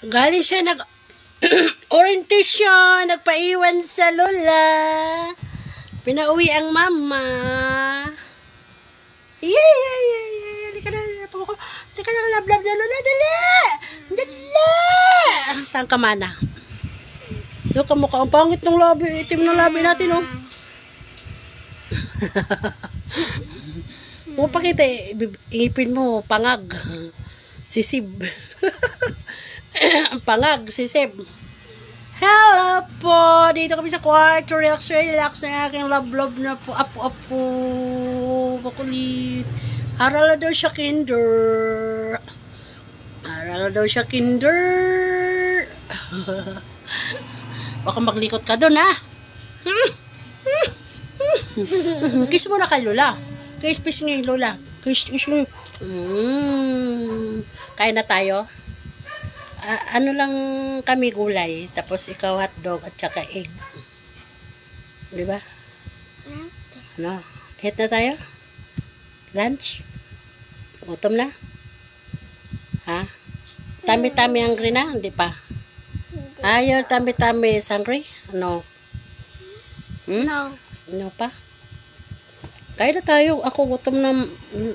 Galing siya orientation, nagpaiwan sa lola. Pinauwi ang mama. Yay! Halika na, lablab na lola, dali! Dali! Saan ka mana? So, kamukha ang pangit ng labi, itim ng labi natin, oh. Pakita, ipin mo, pangag. Sisib. Pangag, sisib. Hello po! Dito kami sa kwarto. Relax na aking love na po. Apo. Makulit. Aral na daw siya kinder. Baka maglikot ka doon, ha? Kiss mo na kay Lola. Kiss ni Lola. Kiss mo. Kain na tayo. Ano lang kami gulay. Tapos ikaw hotdog at saka egg. Diba? Ano? Hit na tayo? Lunch? Gutom na? Ha? Tami-tami hungry na? Hindi pa? Ayaw tami-tami hungry? Ano? No. Ano pa? Kain na tayo. Ako gutom na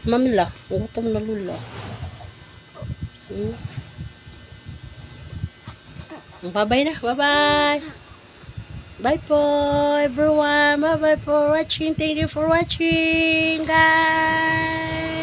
mamila. Gutom na lula. Bye-bye na. Bye-bye. Bye po everyone. Bye-bye for watching. Thank you for watching, guys.